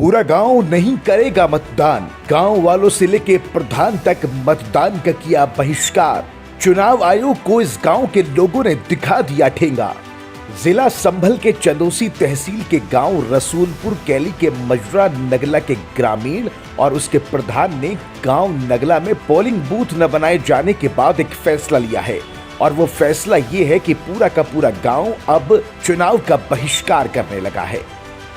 पूरा गांव नहीं करेगा मतदान, गांव वालों से लेके प्रधान तक मतदान का किया बहिष्कार। चुनाव आयोग को इस गांव के लोगों ने दिखा दिया ठेंगा। जिला संभल के चंदोसी तहसील के गांव रसूलपुर कैली के मजरा नगला के ग्रामीण और उसके प्रधान ने गांव नगला में पोलिंग बूथ न बनाए जाने के बाद एक फैसला लिया है, और वो फैसला ये है कि पूरा का पूरा गांव अब चुनाव का बहिष्कार करने लगा है।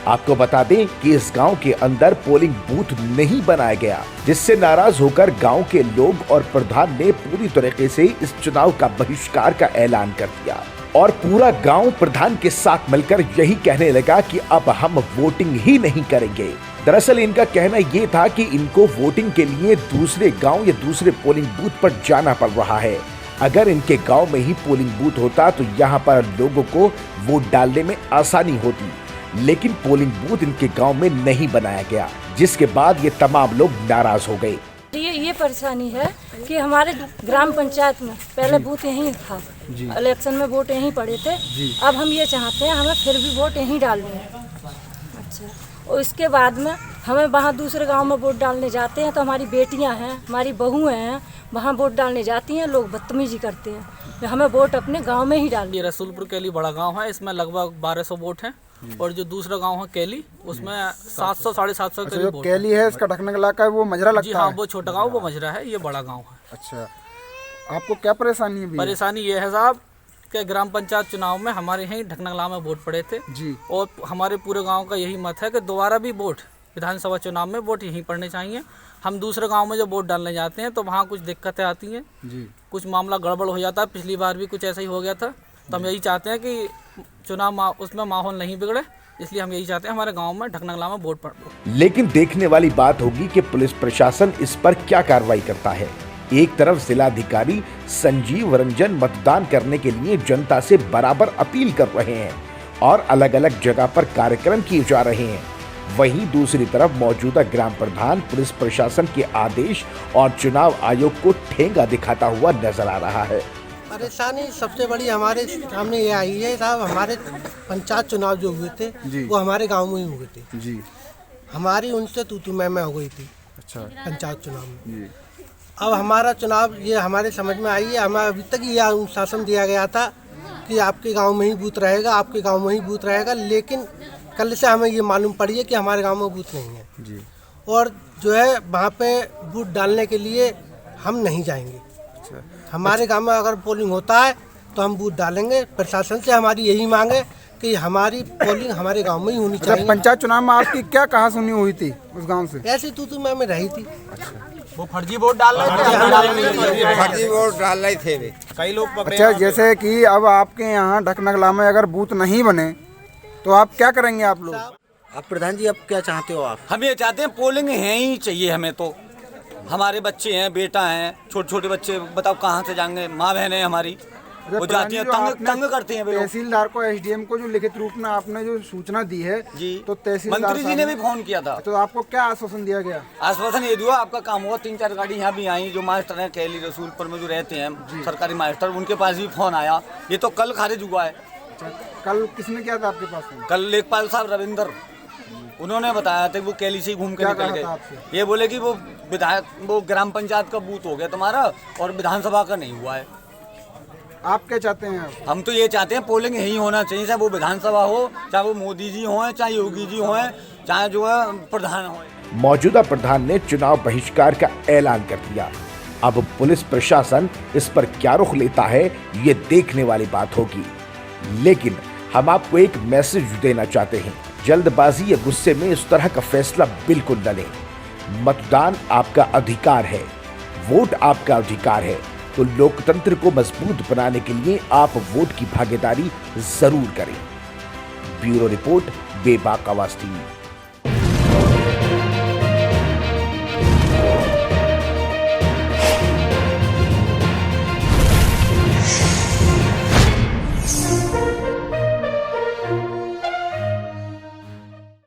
आपको बता दें कि इस गांव के अंदर पोलिंग बूथ नहीं बनाया गया, जिससे नाराज होकर गांव के लोग और प्रधान ने पूरी तरीके से इस चुनाव का बहिष्कार का ऐलान कर दिया और पूरा गांव प्रधान के साथ मिलकर यही कहने लगा कि अब हम वोटिंग ही नहीं करेंगे। दरअसल इनका कहना ये था कि इनको वोटिंग के लिए दूसरे गांव या दूसरे पोलिंग बूथ पर जाना पड़ रहा है। अगर इनके गांव में ही पोलिंग बूथ होता तो यहाँ पर लोगों को वोट डालने में आसानी होती, लेकिन पोलिंग बूथ इनके गांव में नहीं बनाया गया, जिसके बाद ये तमाम लोग नाराज हो गए। ये परेशानी है कि हमारे ग्राम पंचायत में पहले बूथ यहीं था, इलेक्शन में वोट यहीं पड़े थे। अब हम ये चाहते हैं हमें फिर भी वोट यहीं डालने हैं। अच्छा, और इसके बाद में हमें वहाँ दूसरे गांव में वोट डालने जाते हैं तो हमारी बेटियां हैं, हमारी बहुएं हैं, वहाँ वोट डालने जाती हैं, लोग बदतमीजी करते हैं। हमें वोट अपने गाँव में ही डालनी। ये रसूलपुर कैली बड़ा गाँव है, इसमें लगभग 1200 वोट हैं और जो दूसरा गांव है कैली उसमें 700 750 जो कैली है इसका ढकनगला का वो मजरा लगता है। हाँ, वो छोटा गांव वो मजरा है, ये बड़ा गांव है। अच्छा, आपको क्या परेशानी है? परेशानी ये है साहब कि ग्राम पंचायत चुनाव में हमारे यहीं ढकनगला में वोट पड़े थे जी, और हमारे पूरे गाँव का यही मत है कि दोबारा भी वोट विधानसभा चुनाव में वोट यहीं पड़ने चाहिए। हम दूसरे गाँव में जब वोट डालने जाते हैं तो वहाँ कुछ दिक्कतें आती हैं जी, कुछ मामला गड़बड़ हो जाता है। पिछली बार भी कुछ ऐसा ही हो गया था, तो हम यही चाहते हैं कि चुनाव उसमें माहौल नहीं बिगड़े, इसलिए हम यही चाहते हैं हमारे गांव में ढकनगला में वोट पड़े। लेकिन देखने वाली बात होगी कि पुलिस प्रशासन इस पर क्या कार्रवाई करता है। एक तरफ जिलाधिकारी संजीव रंजन मतदान करने के लिए जनता से बराबर अपील कर रहे हैं और अलग अलग जगह पर कार्यक्रम किए जा रहे हैं, वहीं दूसरी तरफ मौजूदा ग्राम प्रधान पुलिस प्रशासन के आदेश और चुनाव आयोग को ठेंगा दिखाता हुआ नजर आ रहा है। परेशानी सबसे बड़ी हमारे सामने ये आई है साहब, हमारे पंचायत चुनाव जो हुए थे वो हमारे गांव में ही हुए थे जी। हमारी उनसे तू मैं हो गई थी। अच्छा, पंचायत चुनाव में जी। अब हमारा चुनाव ये हमारे समझ में आई है, हमें अभी तक ये अनुशासन दिया गया था कि आपके गांव में ही बूथ रहेगा, आपके गांव में ही बूथ रहेगा, लेकिन कल से हमें ये मालूम पड़ी है कि हमारे गाँव में बूथ नहीं है जी। और जो है वहाँ पे बूथ डालने के लिए हम नहीं जाएंगे। हमारे गांव में अगर पोलिंग होता है तो हम बूथ डालेंगे। प्रशासन से हमारी यही मांग है कि हमारी पोलिंग हमारे गांव में ही होनी चाहिए। पंचायत चुनाव में आपकी क्या कहा सुनी हुई थी उस गांव से? ऐसी तू मैं रही थी। वो फर्जी वोट डाल रहे थे, फर्जी वोट डाल रहे थे कई लोग। अच्छा, जैसे कि अब आपके यहाँ ढकनगला में अगर बूथ नहीं बने तो आप क्या करेंगे आप लोग? अब प्रधान जी, अब क्या चाहते हो आप? हम ये चाहते हैं पोलिंग है ही चाहिए हमें। तो हमारे बच्चे हैं, बेटा हैं, छोटे छोटे बच्चे, बताओ कहाँ से जाएंगे? माँ बहन है हमारी, वो जाती हैं, तंग करते हैं। तहसीलदार को, एसडीएम को जो लिखित रूप में आपने जो सूचना दी है जी, तो तहसीलदार मंत्री जी ने भी फोन किया था। तो आपको क्या आश्वासन दिया गया? आश्वासन ये दिया आपका काम हुआ। 3-4 गाड़ी यहाँ भी आई, जो मास्टर हैं कैली रसूलपुर में जो रहते हैं सरकारी मास्टर, उनके पास भी फोन आया। ये तो कल खारिज हुआ है। कल किसने किया था आपके पास? कल लेखपाल साहब रविंदर, उन्होंने बताया था वो कैली से ही घूम के निकल गए। ये बोले कि वो विधायक, वो ग्राम पंचायत का बूथ हो गया तुम्हारा और विधानसभा का नहीं हुआ है। आप क्या चाहते हैं? हम तो ये चाहते हैं पोलिंग यही होना चाहिए, चाहे वो विधानसभा हो, चाहे वो मोदी जी हों, चाहे योगी जी हों, चाहे जो है प्रधान हो। मौजूदा प्रधान ने चुनाव बहिष्कार का ऐलान कर दिया। अब पुलिस प्रशासन इस पर क्या रुख लेता है ये देखने वाली बात होगी। लेकिन हम आपको एक मैसेज देना चाहते हैं, जल्दबाजी या गुस्से में इस तरह का फैसला बिल्कुल न लें। मतदान आपका अधिकार है, वोट आपका अधिकार है, तो लोकतंत्र को मजबूत बनाने के लिए आप वोट की भागीदारी जरूर करें। ब्यूरो रिपोर्ट, बेबाक आवाज टीवी।